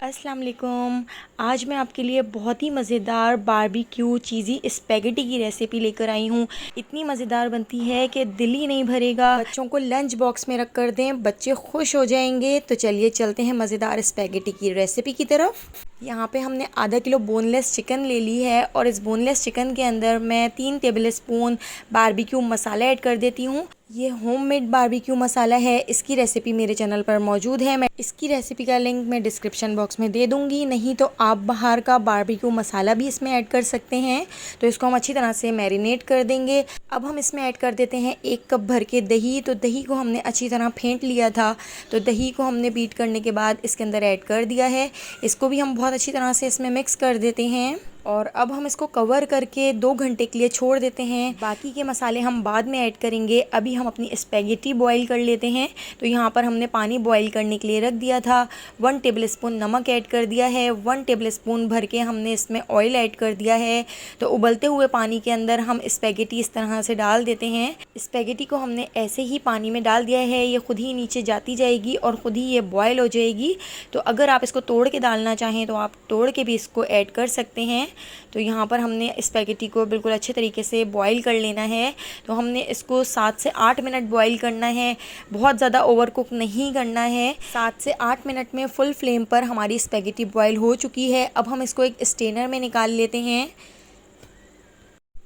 अस्सलाम वालेकुम। आज मैं आपके लिए बहुत ही मज़ेदार बारबेक्यू चीज़ी स्पैगेटी की रेसिपी लेकर आई हूँ। इतनी मज़ेदार बनती है कि दिल ही नहीं भरेगा। बच्चों को लंच बॉक्स में रख कर दें, बच्चे खुश हो जाएंगे। तो चलिए चलते हैं मज़ेदार स्पैगेटी की रेसिपी की तरफ। यहाँ पे हमने आधा किलो बोनलेस चिकन ले ली है और इस बोनलेस चिकन के अंदर मैं 3 टेबल स्पून बारबेक्यू मसाला ऐड कर देती हूँ। ये होममेड बारबेक्यू मसाला है। इसकी रेसिपी मेरे चैनल पर मौजूद है। मैं इसकी रेसिपी का लिंक मैं डिस्क्रिप्शन बॉक्स में दे दूँगी। नहीं तो आप बाहर का बारबेक्यू मसाला भी इसमें ऐड कर सकते हैं। तो इसको हम अच्छी तरह से मैरिनेट कर देंगे। अब हम इसमें ऐड कर देते हैं 1 कप भर के दही। तो दही को हमने अच्छी तरह फेंट लिया था। तो दही को हमने बीट करने के बाद इसके अंदर ऐड कर दिया है। इसको भी हम बहुत अच्छी तरह से इसमें मिक्स कर देते हैं और अब हम इसको कवर करके 2 घंटे के लिए छोड़ देते हैं। बाकी के मसाले हम बाद में ऐड करेंगे। अभी हम अपनी स्पैगेटी बॉईल कर लेते हैं। तो यहाँ पर हमने पानी बॉईल करने के लिए रख दिया था। 1 टेबल स्पून नमक ऐड कर दिया है। 1 टेबल स्पून भर के हमने इसमें ऑयल ऐड कर दिया है। तो उबलते हुए पानी के अंदर हम स्पैगेटी इस तरह से डाल देते हैं। स्पैगेटी को हमने ऐसे ही पानी में डाल दिया है। ये खुद ही नीचे जाती जाएगी और ख़ुद ही ये बॉयल हो जाएगी। तो अगर आप इसको तोड़ के डालना चाहें तो आप तोड़ के भी इसको ऐड कर सकते हैं। तो यहाँ पर हमने स्पैगेटी को बिल्कुल अच्छे तरीके से बॉईल कर लेना है। तो हमने इसको 7 से 8 मिनट बॉईल करना है। बहुत ज़्यादा ओवर कुक नहीं करना है। 7 से 8 मिनट में फुल फ्लेम पर हमारी स्पैगेटी बॉईल हो चुकी है। अब हम इसको एक स्ट्रेनर में निकाल लेते हैं।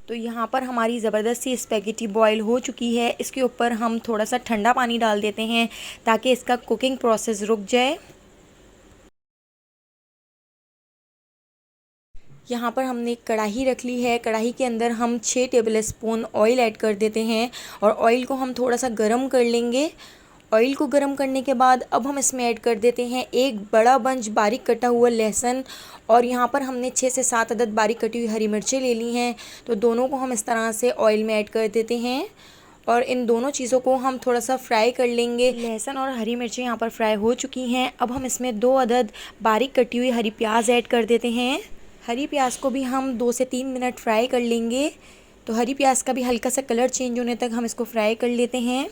तो यहाँ पर हमारी ज़बरदस्त सी स्पैगेटी बॉईल हो चुकी है। इसके ऊपर हम थोड़ा सा ठंडा पानी डाल देते हैं ताकि इसका कुकिंग प्रोसेस रुक जाए। यहाँ पर हमने एक कढ़ाई रख ली है। कढ़ाई के अंदर हम 6 टेबल स्पून ऑयल ऐड कर देते हैं और ऑयल को हम थोड़ा सा गरम कर लेंगे। ऑयल को गरम करने के बाद अब हम इसमें ऐड कर देते हैं एक बड़ा बंच बारीक कटा हुआ लहसुन और यहाँ पर हमने 6 से 7 अदद बारीक कटी हुई हरी मिर्चें ले ली हैं। तो दोनों को हम इस तरह से ऑयल में ऐड कर देते हैं और इन दोनों चीज़ों को हम थोड़ा सा फ्राई कर लेंगे। लहसुन और हरी मिर्चें यहाँ पर फ्राई हो चुकी हैं। अब हम इसमें 2 अदद बारीक कटी हुई हरी प्याज ऐड कर देते हैं। हरी प्याज को भी हम 2 से 3 मिनट फ्राई कर लेंगे। तो हरी प्याज का भी हल्का सा कलर चेंज होने तक हम इसको फ्राई कर लेते हैं।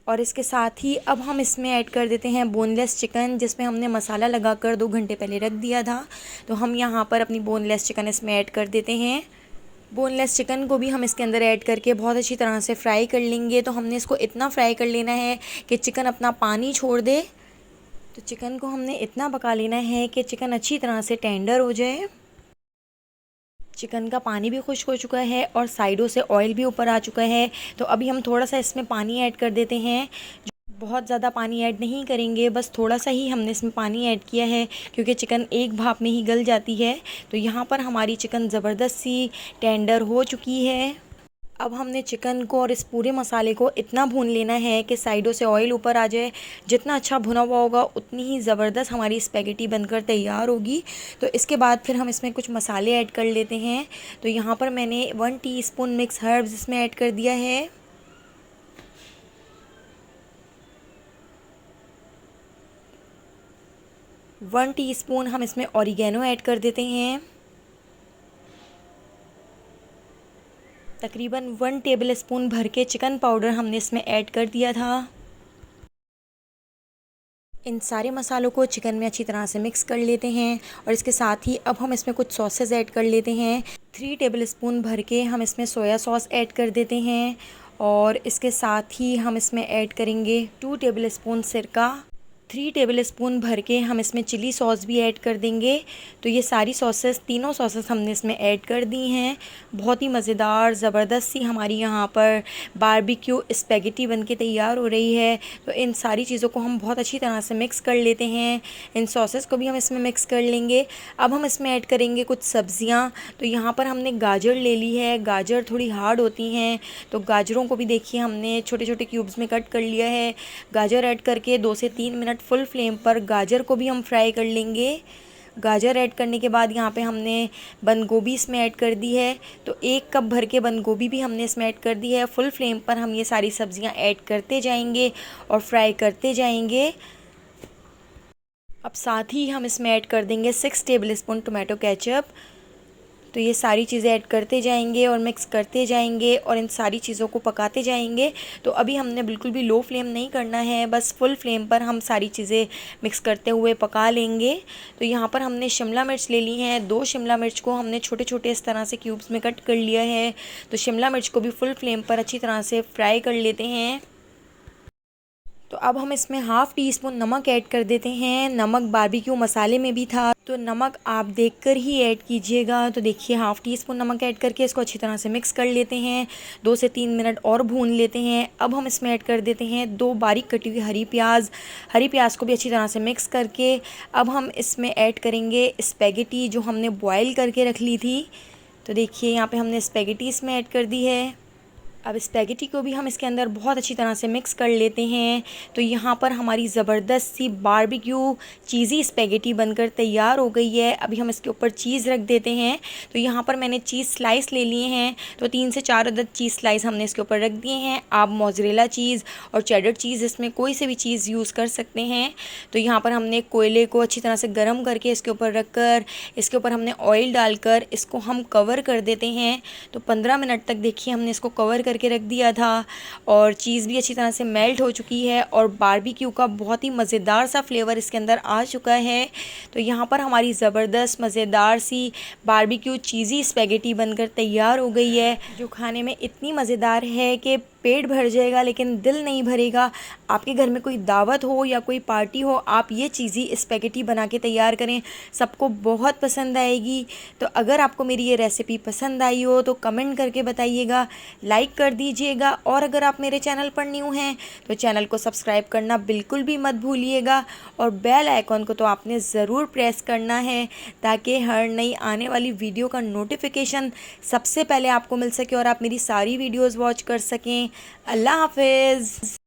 और इसके साथ ही अब हम इसमें ऐड कर देते हैं बोनलेस चिकन, जिसमें हमने मसाला लगाकर 2 घंटे पहले रख दिया था। तो हम यहाँ पर अपनी बोनलेस चिकन इसमें ऐड कर देते हैं। बोनलेस चिकन को भी हम इसके अंदर ऐड करके बहुत अच्छी तरह से फ्राई कर लेंगे। तो हमने इसको इतना फ्राई कर लेना है कि चिकन अपना पानी छोड़ दे। तो चिकन को हमने इतना पका लेना है कि चिकन अच्छी तरह से टेंडर हो जाए। चिकन का पानी भी खुश्क हो चुका है और साइडों से ऑयल भी ऊपर आ चुका है। तो अभी हम थोड़ा सा इसमें पानी ऐड कर देते हैं। बहुत ज़्यादा पानी ऐड नहीं करेंगे, बस थोड़ा सा ही हमने इसमें पानी ऐड किया है क्योंकि चिकन एक भाप में ही गल जाती है। तो यहाँ पर हमारी चिकन ज़बरदस्त सी टेंडर हो चुकी है। अब हमने चिकन को और इस पूरे मसाले को इतना भून लेना है कि साइडों से ऑयल ऊपर आ जाए। जितना अच्छा भुना हुआ होगा उतनी ही ज़बरदस्त हमारी स्पैगेटी बनकर तैयार होगी। तो इसके बाद फिर हम इसमें कुछ मसाले ऐड कर लेते हैं। तो यहाँ पर मैंने 1 टीस्पून मिक्स हर्ब्स इसमें ऐड कर दिया है। 1 टीस्पून हम इसमें ऑरिगेनो ऐड कर देते हैं। तकरीबन 1 टेबल स्पून भर के चिकन पाउडर हमने इसमें ऐड कर दिया था। इन सारे मसालों को चिकन में अच्छी तरह से मिक्स कर लेते हैं और इसके साथ ही अब हम इसमें कुछ सॉसेस ऐड कर लेते हैं। 3 टेबल स्पून भर के हम इसमें सोया सॉस ऐड कर देते हैं और इसके साथ ही हम इसमें ऐड करेंगे 2 टेबल स्पून सिरका। 3 टेबल स्पून भर के हम इसमें चिली सॉस भी ऐड कर देंगे। तो ये सारी सॉसेस, तीनों सॉसेस हमने इसमें ऐड कर दी हैं। बहुत ही मज़ेदार ज़बरदस्त सी हमारी यहाँ पर बारबेक्यू स्पैगेटी बनके तैयार हो रही है। तो इन सारी चीज़ों को हम बहुत अच्छी तरह से मिक्स कर लेते हैं। इन सॉसेस को भी हम इसमें मिक्स कर लेंगे। अब हम इसमें ऐड करेंगे कुछ सब्ज़ियाँ। तो यहाँ पर हमने गाजर ले ली है। गाजर थोड़ी हार्ड होती हैं, तो गाजरों को भी देखिए हमने छोटे छोटे क्यूब्स में कट कर लिया है। गाजर ऐड करके 2 से 3 मिनट फुल फ्लेम पर गाजर को भी हम फ्राई कर लेंगे। गाजर ऐड करने के बाद यहाँ पे हमने बंद गोभी इसमें ऐड कर दी है। तो 1 कप भर के बंद गोभी भी हमने इसमें ऐड कर दी है। फुल फ्लेम पर हम ये सारी सब्जियाँ ऐड करते जाएंगे और फ्राई करते जाएंगे। अब साथ ही हम इसमें ऐड कर देंगे 6 टेबल स्पून टोमेटो केचप। तो ये सारी चीज़ें ऐड करते जाएंगे और मिक्स करते जाएंगे और इन सारी चीज़ों को पकाते जाएंगे। तो अभी हमने बिल्कुल भी लो फ्लेम नहीं करना है, बस फुल फ्लेम पर हम सारी चीज़ें मिक्स करते हुए पका लेंगे। तो यहाँ पर हमने शिमला मिर्च ले ली हैं, 2 शिमला मिर्च को हमने छोटे छोटे इस तरह से क्यूब्स में कट कर लिया है। तो शिमला मिर्च को भी फुल फ्लेम पर अच्छी तरह से फ्राई कर लेते हैं। तो अब हम इसमें हाफ़ टी स्पून नमक ऐड कर देते हैं। नमक बारबेक्यू मसाले में भी था, तो नमक आप देखकर ही ऐड कीजिएगा। तो देखिए हाफ़ टी स्पून नमक ऐड करके इसको अच्छी तरह से मिक्स कर लेते हैं। 2 से 3 मिनट और भून लेते हैं। अब हम इसमें ऐड कर देते हैं 2 बारीक कटी हुई हरी प्याज को भी अच्छी तरह से मिक्स करके अब हम इसमें ऐड करेंगे स्पैगेटी जो हमने बॉयल करके रख ली थी। तो देखिए यहाँ पे हमने स्पैगेटी इसमें ऐड कर दी है। अब स्पैगेटी को भी हम इसके अंदर बहुत अच्छी तरह से मिक्स कर लेते हैं। तो यहाँ पर हमारी ज़बरदस्त सी बारबेक्यू चीज़ी स्पैगेटी बनकर तैयार हो गई है। अभी हम इसके ऊपर चीज़ रख देते हैं। तो यहाँ पर मैंने चीज़ स्लाइस ले लिए हैं, तो 3 से 4 अदद चीज़ स्लाइस हमने इसके ऊपर रख दिए हैं। आप मोज़रेला चीज़ और चेडर चीज़ इसमें कोई से भी चीज़ यूज़ कर सकते हैं। तो यहाँ पर हमने कोयले को अच्छी तरह से गर्म करके इसके ऊपर रख कर इसके ऊपर हमने ऑयल डालकर इसको हम कवर कर देते हैं। तो 15 मिनट तक देखिए हमने इसको कवर करके रख दिया था और चीज़ भी अच्छी तरह से मेल्ट हो चुकी है और बारबेक्यू का बहुत ही मज़ेदार सा फ्लेवर इसके अंदर आ चुका है। तो यहाँ पर हमारी ज़बरदस्त मज़ेदार सी बारबेक्यू चीज़ी स्पैगेटी बनकर तैयार हो गई है, जो खाने में इतनी मज़ेदार है कि पेट भर जाएगा लेकिन दिल नहीं भरेगा। आपके घर में कोई दावत हो या कोई पार्टी हो, आप ये चीज़ी स्पैगेटी बना के तैयार करें, सबको बहुत पसंद आएगी। तो अगर आपको मेरी ये रेसिपी पसंद आई हो तो कमेंट करके बताइएगा, लाइक कर दीजिएगा और अगर आप मेरे चैनल पर न्यू हैं तो चैनल को सब्सक्राइब करना बिल्कुल भी मत भूलिएगा और बेल आइकॉन को तो आपने ज़रूर प्रेस करना है ताकि हर नई आने वाली वीडियो का नोटिफिकेशन सबसे पहले आपको मिल सके और आप मेरी सारी वीडियोज़ वॉच कर सकें। अल्लाह हाफिज़।